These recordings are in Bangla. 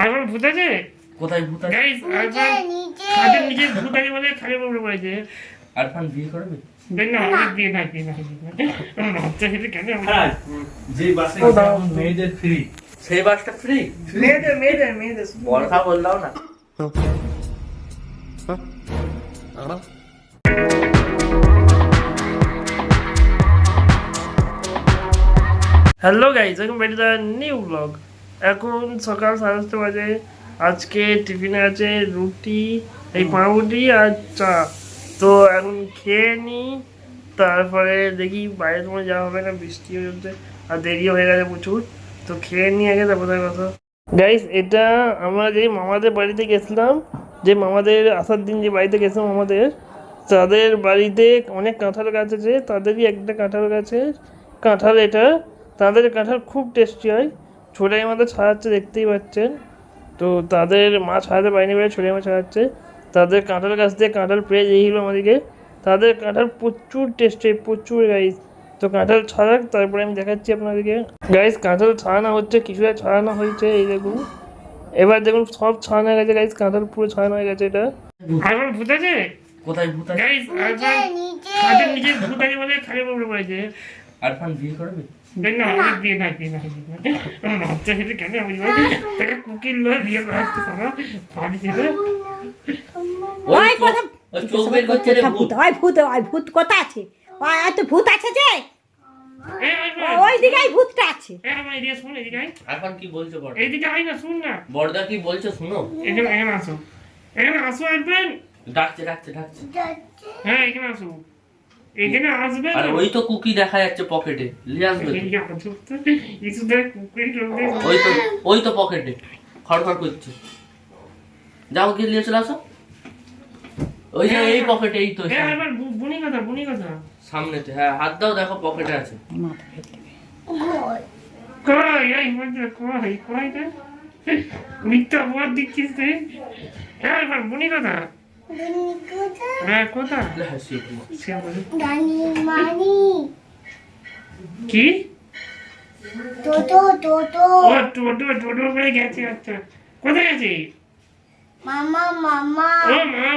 আরমান ভূত আছে? কোথায় ভূত আছে? গাইস আরমান খাটের নিচে ভূত আছে বলে খাটের উপরে পড়েছে। আরফান বিয়ে করবে? না আমি বিয়ে না বাচ্চা খেতে কেন যে বাসে মেয়েদের ফ্রি, সেই বাসটা ফ্রি? মেয়েদের কথা বললাম না। Hello guys, welcome back to the new blog. এখন সকাল 7:30 বাজে। আজকে টিফিনে আছে রুটি, এই পাউরুটি আর চা। তো এখন খেয়ে নিই, তারপরে দেখি বাইরে তোমার যাওয়া হবে না, বৃষ্টি হয়ে যাচ্ছে আর দেরিও হয়ে গেছে প্রচুর। তো খেয়ে নিয়ে আগে তারপরে কথা। গাইস এটা আমরা যে মামাদের বাড়িতে গেছিলাম, যে মামাদের আসার দিন যে বাড়িতে গেছিলাম আমাদের, তাদের বাড়িতে অনেক কাঁঠাল গাছ আছে, তাদেরই একটা কাঁঠাল গাছের কাঁঠাল এটা। তাদের কাঁঠাল খুব টেস্টি হয়। ছোটাই মাথা ছাড়াচ্ছে, দেখতেই পাচ্ছেন। তো তাদের মা ছাড়াতে পারেনি বলে ছোটাই মা ছাড়াচ্ছে। তাদের কাঁঠাল গাছ দিয়ে কাঁঠাল পেয়ে দিয়েছিল আমাদেরকে। তাদের কাঁঠাল প্রচুর টেস্টি, প্রচুর গাইস। তো কাঁঠাল ছাড়াক, তারপরে আমি দেখাচ্ছি আপনাদেরকে। গাইস কাঁঠাল ছাড়ানো হচ্ছে, কিছুটা ছাড়ানো হয়েছে, এই দেখুন। এবার দেখুন সব ছাড়ানো হয়ে গেছে গাইস, কাঁঠাল পুরো ছাড়ানো হয়ে গেছে। এটা আরমান ভূত আছে? কোথায় ভূত আছে? গাইস আরমান খাটের নিচে ভূত আছে বলে খাটের উপরে পড়েছে। আরফান বিয়ে করবে? না আমি বিয়ে না বাচ্চা খেতে কেন তাকে কুকির লোক বিয়ে করাচ্ছে তারা পানি ছেলে। ওই কথা ওই চোখ বের করছে রে ভূত। ওই ভূত কথা আছে, ওই এত ভূত আছে যে ওই দিকে ভূতটা আছে। এদিকে শুন, এদিকে আয়। আরফান কি বলছো বড়? এদিকে আয় না, শুন না। বড়দা কি বলছো শুনো। এখানে আসো, এখানে আসো আরমান। ডাকছে। হ্যাঁ এখানে আসো, এখানে আসবে। আর ওই তো কুকি দেখা যাচ্ছে পকেটে, নিয়ে আসবে তো। ওই তো পকেটে খড়খড় করছে। যাও গিয়ে নিয়ে চলে আসো। ওই যে এই পকেটে, এই তো বুনি কথা সামনেতে। হ্যাঁ হাত দাও, দেখো পকেটে আছে। মিথ্যা বল দিচ্ছিস তুই। হ্যাঁ বুনি কথা। হ্যাঁ কোথা কি টোটো করে গেছে। আচ্ছা কোথায় গেছে? মামা ও মামা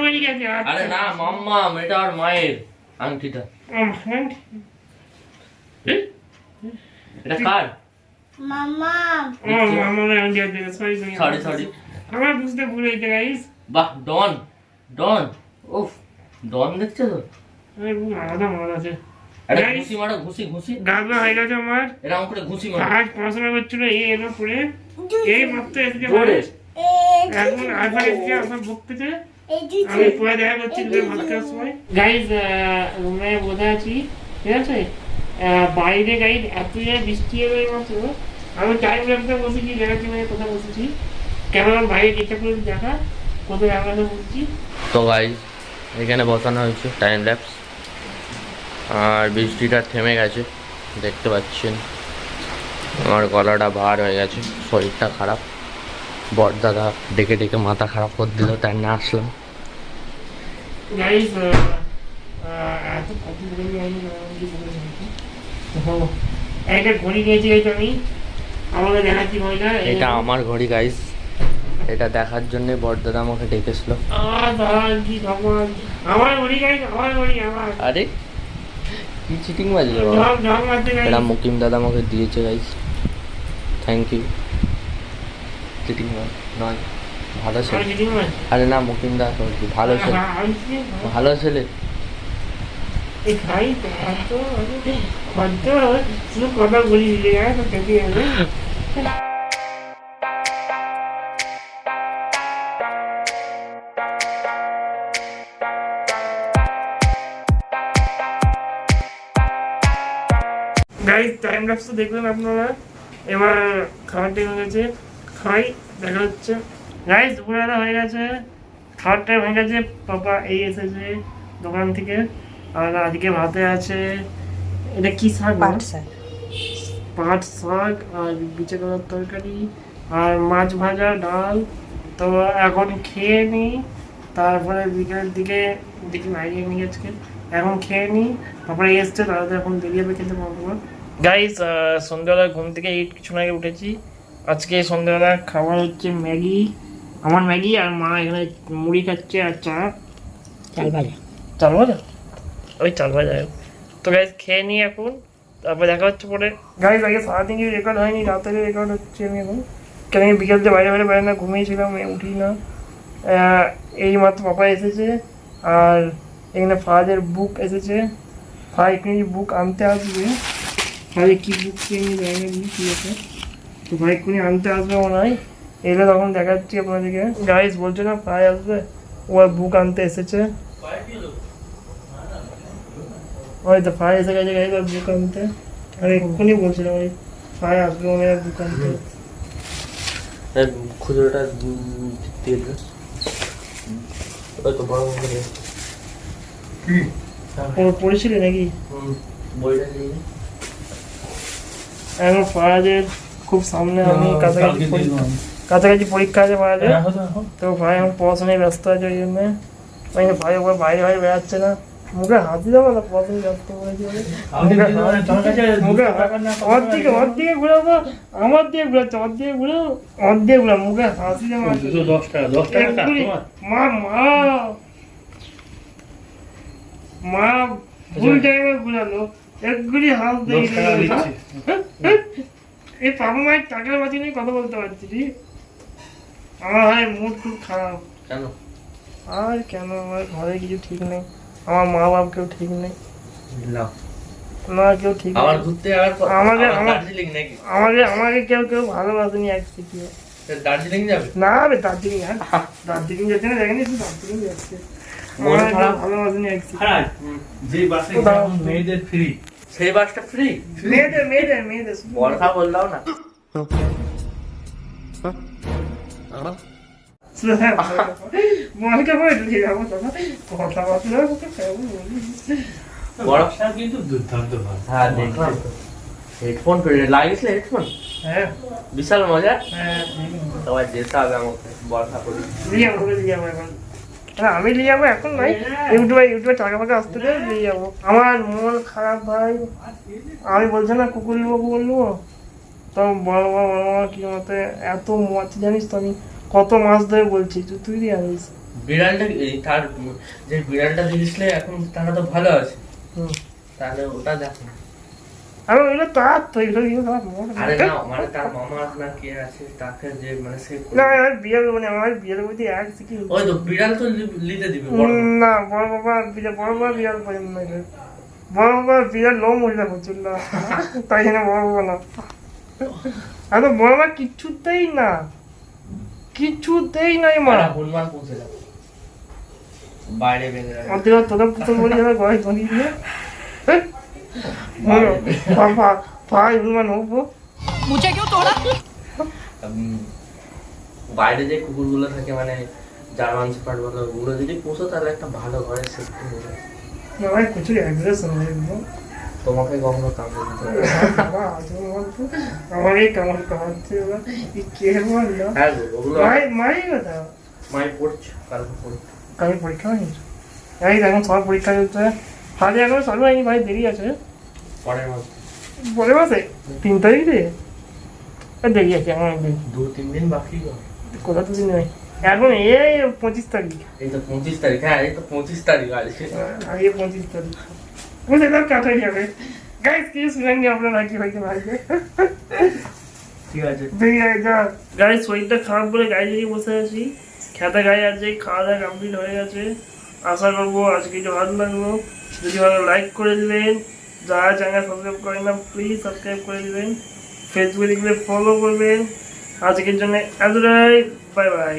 বাড়ি গেছে। আরে না মাম্মা, এটা আর মায়ের আংটিটা। এটা কার? মামা ও মামা আংটি আছে। সরি আমার বুঝতে ভুল হয়েছে গাইস। বাহ ডন উফ, ডন দেখছো তো? মারা আছে। আরে ঘুষি মারো, ঘুষি গাগা হয়ে গেছে আমার। এরকম করে ঘুষি মারো। আজ পড়াশোনা করছিল, এই এলো পড়ে, এই মাত্র এসেছে। এখন আরফান এসেছে, আরফান বকতেছে। আমি পরে দেখা করছি ভাত খাওয়ার সময়। গাইজ রুমে বসে আছি, ঠিক আছে। বাইরে গাইজ এত বৃষ্টি এলো এই মাত্র। আমি টাইম ল্যাপসে বসেছি, দেখাচ্ছি মানে কোথায় বসেছি। ক্যামেরার বাইরে চেষ্টা করে দেখা কোথায় আমরা বসেছি। তো গাইজ এখানে বসানো হয়েছে টাইম ল্যাপস, আর বৃষ্টিটা থেমে গেছে দেখতে পাচ্ছেন। আমার গলাটা ভার হয়ে গেছে, শরীরটা খারাপ। বড়দাদা ডেকে মাথা খারাপ করে দিল, তাই না আসলাম। একটা ঘড়ি নিয়েছি আমি, আমাকে দেখাচ্ছি ঘড়িটা। এটা আমার ঘড়ি গাইজ, এটা দেখার জন্য বড়দাদা আমাকে ডেকেছিল। আমার ঘড়ি গাইজ, আমার ঘড়ি আমার। আরে কি চিটিং বাজলো। এটা মুকিম দাদা আমাকে দিয়েছে গাইজ, থ্যাংক ইউ। চিটিং নয়, ভালো ছেলে। আরে না মুকিম দা ভালো ছেলে, ভালো ছেলে। কথা বলি গাইস। টাইম ল্যাপস তো দেখলেন আপনারা, এবার খাবার টাইম হয়ে গেছে, খাই দেখা হচ্ছে। গাইস দুপুরবেলা হয়ে গেছে, খাবার টাইম হয়ে গেছে। পাপা এই এসেছে দোকান থেকে, আর আজকে ভাতে আছে, এটা কি শাক? পাট শাক আর বিচে কলার তরকারি আর মাছ ভাজা, ডাল। তো এখন খেয়ে নিই, তারপরে বিকেলের দিকে দেখি বাইরে নিয়ে আজকে। এখন খেয়ে নিই, তারপরে এসছে, তাহলে এখন বেরিয়ে যাবে খেতে পারবো। গাইস সন্ধ্যাবেলা ঘুম থেকে কিছু আগে উঠেছি, আজকে সন্ধ্যাবেলা খাবার হচ্ছে ম্যাগি, আমার ম্যাগি, আর মা এখানে মুড়ি খাচ্ছে আর চা। চাল ভাজা। চাল ভাজা, ওই চাল ভাজা। তো গাইজ খেয়ে নিই এখন, তারপর দেখা হচ্ছে পরে। গাইজ আগে সারাদিন কিছু রেকর্ড হয়নি, রাতে রেকর্ড হচ্ছে আমি এখন। কেন আমি বিকেলতে বাইরে বাইরে না, ঘুমিয়েছিলাম, উঠি না। এই মাত্র পাপা এসেছে, আর এখানে ফাদের বুক এসেছে। ফাই এখানে বুক আনতে আসবে, ফাই কী বুক আমি জানি না কী আছে। তো ভাই এক্ষুনি আনতে আসবে মনে হয়, এলে তখন দেখাচ্ছি আপনাদেরকে। গাইজ বলছে না ফাই আসবে, ও বুক আনতে এসেছে। ওই তো ফাই এসে গেছে গাইজ বুক আনতে, আর এক্ষুনি বলছিলাম ওই ফাই আসবে মনে হয় বুক আনতে। খুচরোটা দিয়ে দেবে, ওই তো বড় করে পড়েছিলি নাকি? বইটা নিয়ে এখন ফারাজের খুব সামনে, আমি কাছাকাছি পরীক্ষা আছে ফারাজের। তো ভাই এখন পড়াশোনায় ব্যস্ত আছে, ওই জন্য ভাই ওপর বাইরে বাইরে বেড়াচ্ছে না। মুখে হাসি দেবো না, পড়াশোনায় ব্যস্ত করেছি ওর দিকে ঘুরাবো, আমার দিকে ঘুরাচ্ছে, ওর দিকে ঘুরাবো, ওর দিকে ঘুরাবো, মুখে হাসি দেবো। মা মা মা ভুল টাইমে ঘুরালো, একগুলি হাত দিয়ে এই পাপা মায়ের টাকার বাজি নিয়ে কথা বলতে পারছি রে। আমার ভাই মুড খুব খারাপ। কেন? আর কেন, আমার ঘরে কিছু ঠিক নেই, আমার মা বাপ কেউ ঠিক নেই, না কেউ ঠিক নেই। আমাকে কেউ কেউ ভালোবাসেনি এক শিখিয়ে। দার্জিলিং যাবে না রে, দার্জিলিং দার্জিলিং যাচ্ছে না, দেখেনি দার্জিলিং যাচ্ছে। ভালোবাসেনি এক শিখিয়ে। যে বাসে মেয়েদের ফ্রি, সেই বাসটা ফ্রি? মেয়েদের মেয়েদের মেয়েদের বর্ষা বললাও না। মনকে বলে ঢুকে যাবো, কথা বলতে বর্ষা কিন্তু দুর্দান্ত ভালো। হ্যাঁ দেখলাম তো, হেডফোন লাগিয়েছিল, হেডফোন হ্যাঁ বিশাল মজা। হ্যাঁ, সবাই যেতে হবে আমাকে বর্ষা করি। নিয়ে যাবো এখন, আমি নিয়ে যাবো এখন নয়, ইউটিউবে টাকা ফাঁকা আসতে দেবে, নিয়ে যাবো। আমার মন খারাপ ভাই, আমি বলছি না কুকুর নেবো কুকুর নেবো, তো বড় বাবা কি মতে এত মাছ জানিস তো, আমি কত মাছ ধরে বলছি, তুই জানিস। বিড়ালটা তার যে বিড়ালটা দিয়েছিলে এখন তারা তো ভালো আছে, তাহলে ওটা দেখো। আমি ওইগুলো তার তো এগুলো আরে না, মানে তার মামা না কে আছে তাকে যে মানে সে না, আমার বিয়ের মানে আমার বিয়ের মধ্যে এক কি ওই তো বিড়াল তো নিতে দিবে না, বড় বাবা বিড়াল পছন্দ না, বড় বাবা বিড়াল লোম উল্টা হচ্ছিল না, তাই জন্য বড় বাবা না। আর তো বড় বাবা কিছুতেই না, কিছুতেই নাই মা। হনুমান পৌঁছে যাবে বাইরে বেঁধে রাখবে। অর্ধেক তোদের পুতুল বলি যাবে গয় গনি দিয়ে ভাই হনুমান হবো। বাইরে যে কুকুরগুলো থাকে মানে জার্মান শেপার্ড বলো, ওগুলো যদি পোষো তাহলে একটা ভালো ঘরে সেফটি হবে। ভাই প্রচুর অ্যাগ্রেশন তোমাকে কখনো কামড়ে দিতে হবে। আমাকে কেমন কামাচ্ছে কে বল না। হ্যাঁ গো, ওগুলো মাই কথা মাই পড়ছে, কালকে পড়ছে। কালকে পরীক্ষা হয়নি, এই এখন সবার পরীক্ষা চলছে। হাতে এখন সব হয়নি ভাই, দেরি আছে। পরের মাসে, পরের মাসে 3 তারিখ রে, দেরি আছে আমার, 2-3 দিন বাকি। কোথা তো দিন নয় এখন, এই 25 তারিখ। এই তো 25 তারিখ, হ্যাঁ এই তো 25 তারিখ আছে, আগে 25 তারিখ বুঝে তার কাটাই যাবে। গাইস কি শুনেননি আপনারা কি হয়েছে ভাইকে? ঠিক আছে গাইস শরীরটা খারাপ বলে গাড়ি দিয়ে বসে আছি, খেতে গায়ে আছে, খাওয়া দাওয়া কমপ্লিট হয়ে গেছে। আশা করবো আজকে একটু ভালো লাগলো, যদি ভালো লাইক করে দিবেন, যারা চ্যানেল সাবস্ক্রাইব করেন না প্লিজ সাবস্ক্রাইব করে দিবেন, ফেসবুকে দেখলে ফলো করবেন। আজকের জন্য এতটাই, বাই বাই।